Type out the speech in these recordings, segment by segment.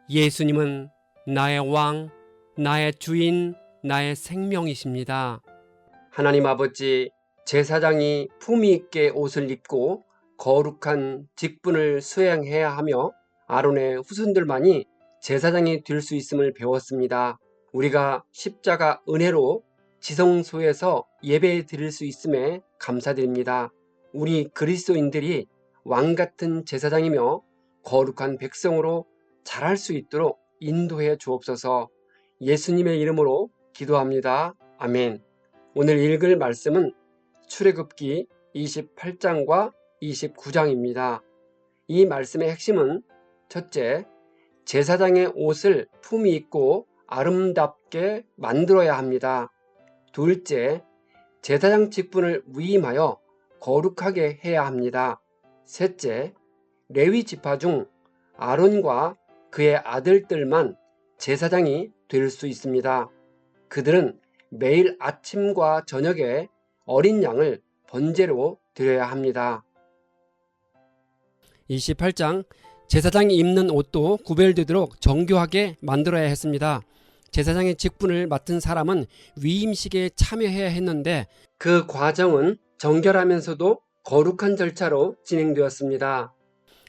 예수님은 나의 왕, 나의 주인, 나의 생명이십니다. 하나님 아버지, 제사장이 품위 있게 옷을 입고 거룩한 직분을 수행해야 하며 아론의 후손들만이 제사장이 될 수 있음을 배웠습니다. 우리가 십자가 은혜로 지성소에서 예배 드릴 수 있음에 감사드립니다. 우리 그리스도인들이 왕같은 제사장이며 거룩한 백성으로 자랄 수 있도록 인도해 주옵소서. 예수님의 이름으로 기도합니다. 아멘. 오늘 읽을 말씀은 출애굽기 28장과 29장입니다. 이 말씀의 핵심은 첫째, 제사장의 옷을 품위 있고 아름답게 만들어야 합니다. 둘째, 제사장 직분을 위임하여 거룩하게 해야 합니다. 셋째, 레위 지파 중 아론과 그의 아들들만 제사장이 될 수 있습니다. 그들은 매일 아침과 저녁에 어린 양을 번제로 드려야 합니다. 28장, 제사장이 입는 옷도 구별되도록 정교하게 만들어야 했습니다. 제사장의 직분을 맡은 사람은 위임식에 참여해야 했는데 그 과정은 정결하면서도 거룩한 절차로 진행되었습니다.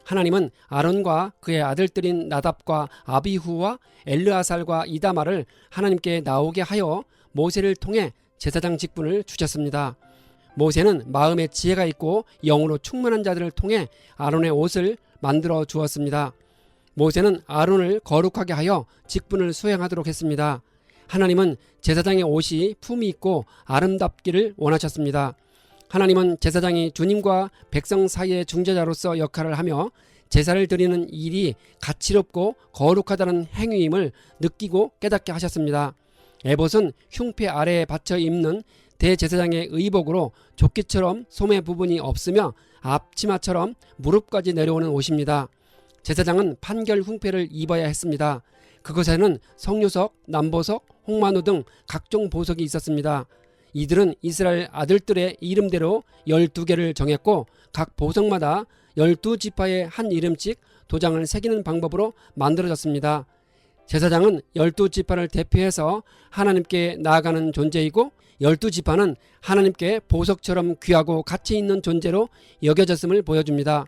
하나님은 아론과 그의 아들들인 나답과 아비후와 엘르아살과 이다말을 하나님께 나오게 하여 모세를 통해 제사장 직분을 주셨습니다. 모세는 마음에 지혜가 있고 영으로 충만한 자들을 통해 아론의 옷을 만들어 주었습니다. 모세는 아론을 거룩하게 하여 직분을 수행하도록 했습니다. 하나님은 제사장의 옷이 품위 있고 아름답기를 원하셨습니다. 하나님은 제사장이 주님과 백성 사이의 중재자로서 역할을 하며 제사를 드리는 일이 가치롭고 거룩하다는 행위임을 느끼고 깨닫게 하셨습니다. 에봇은 흉패 아래에 받쳐 입는 대제사장의 의복으로 조끼처럼 소매 부분이 없으며 앞치마처럼 무릎까지 내려오는 옷입니다. 제사장은 판결 흉패를 입어야 했습니다. 그곳에는 성유석, 남보석, 홍마노 등 각종 보석이 있었습니다. 이들은 이스라엘 아들들의 이름대로 12개를 정했고 각 보석마다 12지파의 한 이름씩 도장을 새기는 방법으로 만들어졌습니다. 제사장은 12지파를 대표해서 하나님께 나아가는 존재이고 12지파는 하나님께 보석처럼 귀하고 가치 있는 존재로 여겨졌음을 보여줍니다.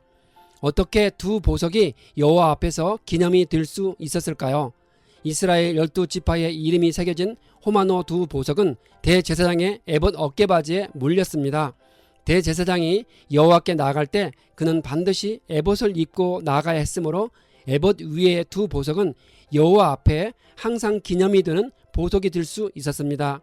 어떻게 두 보석이 여호와 앞에서 기념이 될 수 있었을까요? 이스라엘 12지파의 이름이 새겨진 호마노 두 보석은 대제사장의 에봇 어깨바지에 물렸습니다. 대제사장이 여호와께 나아갈 때 그는 반드시 에봇을 입고 나아가야 했으므로 에봇 위의 두 보석은 여호와 앞에 항상 기념이 되는 보석이 될 수 있었습니다.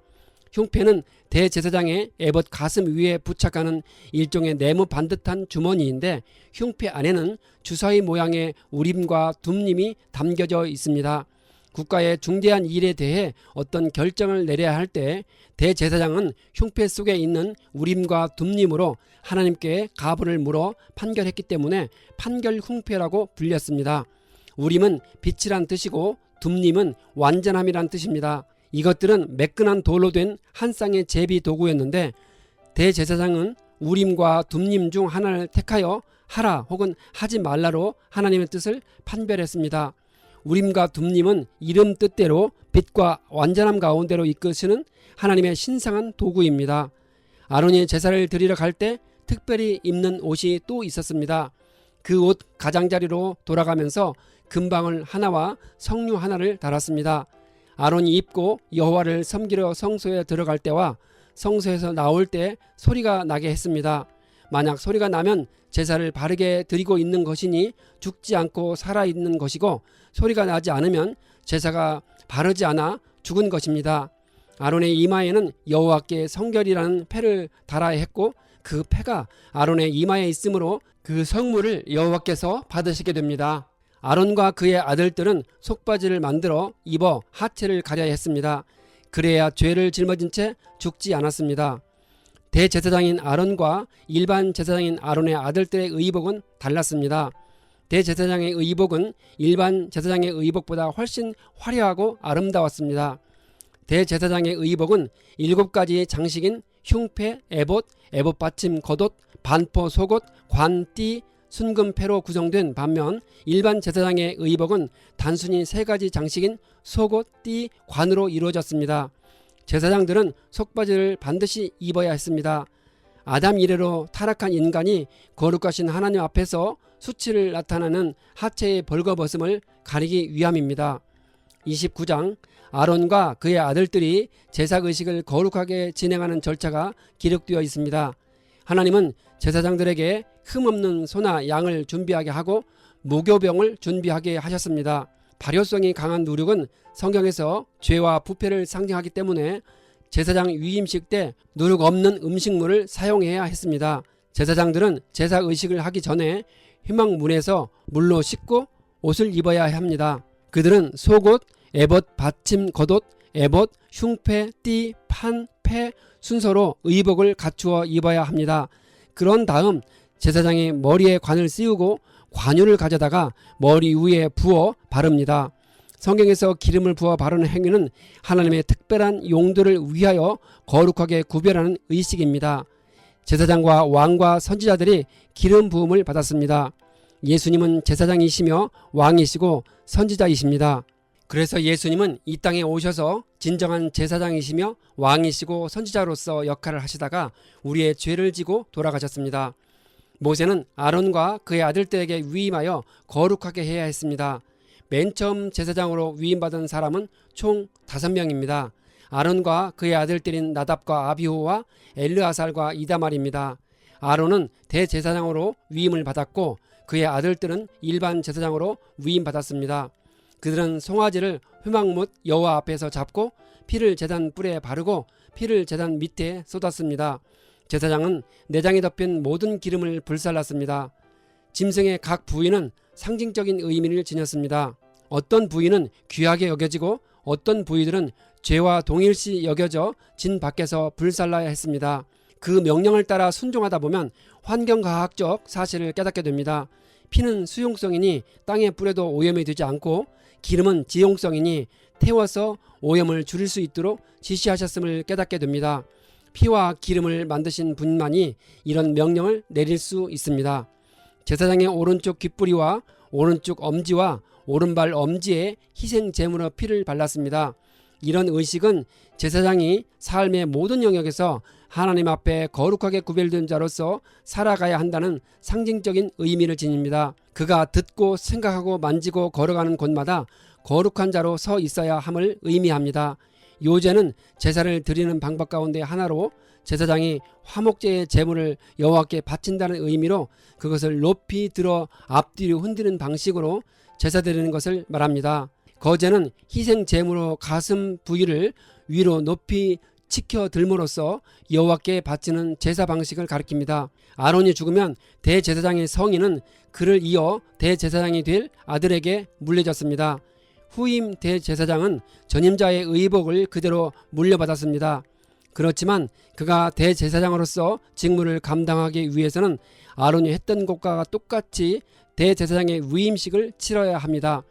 흉패는 대제사장의 에봇 가슴 위에 부착하는 일종의 네모 반듯한 주머니인데 흉패 안에는 주사위 모양의 우림과 둠림이 담겨져 있습니다. 국가의 중대한 일에 대해 어떤 결정을 내려야 할 때 대제사장은 흉패 속에 있는 우림과 둠림으로 하나님께 가부를 물어 판결했기 때문에 판결 흉패라고 불렸습니다. 우림은 빛이란 뜻이고 둠림은 완전함이란 뜻입니다. 이것들은 매끈한 돌로 된 한 쌍의 제비 도구였는데 대제사장은 우림과 둠림 중 하나를 택하여 하라 혹은 하지 말라로 하나님의 뜻을 판별했습니다. 우림과 둠림은 이름 뜻대로 빛과 완전함 가운데로 이끄시는 하나님의 신성한 도구입니다. 아론이 제사를 드리러 갈 때 특별히 입는 옷이 또 있었습니다. 그 옷 가장자리로 돌아가면서 금방울 하나와 석류 하나를 달았습니다. 아론이 입고 여호와를 섬기러 성소에 들어갈 때와 성소에서 나올 때 소리가 나게 했습니다. 만약 소리가 나면 제사를 바르게 드리고 있는 것이니 죽지 않고 살아있는 것이고 소리가 나지 않으면 제사가 바르지 않아 죽은 것입니다. 아론의 이마에는 여호와께 성결이라는 패를 달아야 했고 그 패가 아론의 이마에 있으므로 그 성물을 여호와께서 받으시게 됩니다. 아론과 그의 아들들은 속바지를 만들어 입어 하체를 가려야 했습니다. 그래야 죄를 짊어진 채 죽지 않았습니다. 대제사장인 아론과 일반 제사장인 아론의 아들들의 의복은 달랐습니다. 대제사장의 의복은 일반 제사장의 의복보다 훨씬 화려하고 아름다웠습니다. 대제사장의 의복은 7가지 장식인 흉패, 에봇, 에봇 받침 겉옷, 반포 속옷, 관띠, 순금패로 구성된 반면 일반 제사장의 의복은 단순히 세 가지 장식인 속옷, 띠, 관으로 이루어졌습니다. 제사장들은 속바지를 반드시 입어야 했습니다. 아담 이래로 타락한 인간이 거룩하신 하나님 앞에서 수치를 나타내는 하체의 벌거벗음을 가리기 위함입니다. 29장 아론과 그의 아들들이 제사의식을 거룩하게 진행하는 절차가 기록되어 있습니다. 하나님은 제사장들에게 흠없는 소나 양을 준비하게 하고 무교병을 준비하게 하셨습니다. 발효성이 강한 누룩은 성경에서 죄와 부패를 상징하기 때문에 제사장 위임식 때 누룩 없는 음식물을 사용해야 했습니다. 제사장들은 제사의식을 하기 전에 회막문에서 물로 씻고 옷을 입어야 합니다. 그들은 속옷, 에봇, 받침, 겉옷, 에봇, 흉패, 띠, 판, 패 순서로 의복을 갖추어 입어야 합니다. 그런 다음 제사장이 머리에 관을 씌우고 관유를 가져다가 머리 위에 부어 바릅니다. 성경에서 기름을 부어 바르는 행위는 하나님의 특별한 용도를 위하여 거룩하게 구별하는 의식입니다. 제사장과 왕과 선지자들이 기름 부음을 받았습니다. 예수님은 제사장이시며 왕이시고 선지자이십니다. 그래서 예수님은 이 땅에 오셔서 진정한 제사장이시며 왕이시고 선지자로서 역할을 하시다가 우리의 죄를 지고 돌아가셨습니다. 모세는 아론과 그의 아들들에게 위임하여 거룩하게 해야 했습니다. 맨 처음 제사장으로 위임받은 사람은 총 5명입니다. 아론과 그의 아들들인 나답과 아비후와 엘르아살과 이다말입니다. 아론은 대제사장으로 위임을 받았고 그의 아들들은 일반 제사장으로 위임받았습니다. 그들은 송아지를 회막못 여호와 앞에서 잡고 피를 제단 뿔에 바르고 피를 제단 밑에 쏟았습니다. 제사장은 내장에 덮인 모든 기름을 불살랐습니다. 짐승의 각 부위는 상징적인 의미를 지녔습니다. 어떤 부위는 귀하게 여겨지고 어떤 부위들은 죄와 동일시 여겨져 진 밖에서 불살라야 했습니다. 그 명령을 따라 순종하다 보면 환경과학적 사실을 깨닫게 됩니다. 피는 수용성이니 땅에 뿌려도 오염이 되지 않고 기름은 지용성이니 태워서 오염을 줄일 수 있도록 지시하셨음을 깨닫게 됩니다. 피와 기름을 만드신 분만이 이런 명령을 내릴 수 있습니다. 제사장의 오른쪽 귓부리와 오른쪽 엄지와 오른발 엄지에 희생 제물로 피를 발랐습니다. 이런 의식은 제사장이 삶의 모든 영역에서 하나님 앞에 거룩하게 구별된 자로서 살아가야 한다는 상징적인 의미를 지닙니다. 그가 듣고 생각하고 만지고 걸어가는 곳마다 거룩한 자로 서 있어야 함을 의미합니다. 요제는 제사를 드리는 방법 가운데 하나로 제사장이 화목제의 제물을 여호와께 바친다는 의미로 그것을 높이 들어 앞뒤로 흔드는 방식으로 제사 드리는 것을 말합니다. 거제는 희생 제물로 가슴 부위를 위로 높이 치켜 들므로써 여호와께 바치는 제사 방식을 가리킵니다. 아론이 죽으면 대제사장의 성인은 그를 이어 대제사장이 될 아들에게 물려졌습니다. 후임 대제사장은 전임자의 의복을 그대로 물려받았습니다. 그렇지만 그가 대제사장으로서 직무를 감당하기 위해서는 아론이 했던 것과 똑같이 대제사장의 위임식을 치러야 합니다.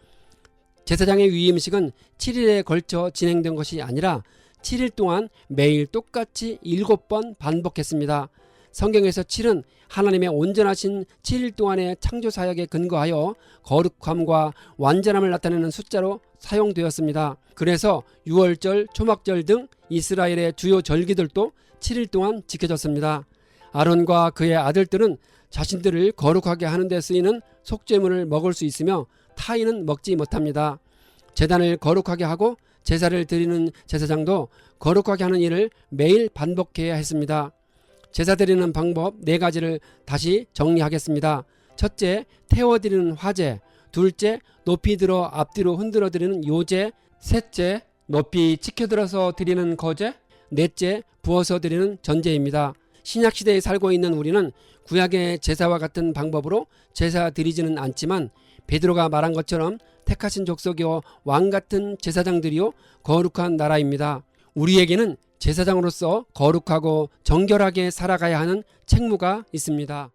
제사장의 위임식은 7일에 걸쳐 진행된 것이 아니라 7일 동안 매일 똑같이 7번 반복했습니다. 성경에서 7은 하나님의 온전하신 7일 동안의 창조사역에 근거하여 거룩함과 완전함을 나타내는 숫자로 사용되었습니다. 그래서 유월절, 초막절 등 이스라엘의 주요 절기들도 7일 동안 지켜졌습니다. 아론과 그의 아들들은 자신들을 거룩하게 하는 데 쓰이는 속죄물을 먹을 수 있으며 타인은 먹지 못합니다. 제단을 거룩하게 하고 제사를 드리는 제사장도 거룩하게 하는 일을 매일 반복해야 했습니다. 제사 드리는 방법 4가지를 다시 정리하겠습니다. 첫째, 태워드리는 화제. 둘째, 높이 들어 앞뒤로 흔들어 드리는 요제. 셋째, 높이 치켜들어서 드리는 거제. 넷째, 부어서 드리는 전제입니다. 신약시대에 살고 있는 우리는 구약의 제사와 같은 방법으로 제사 드리지는 않지만 베드로가 말한 것처럼 택하신 족속이요 왕같은 제사장들이요 거룩한 나라입니다. 우리에게는 제사장으로서 거룩하고 정결하게 살아가야 하는 책무가 있습니다.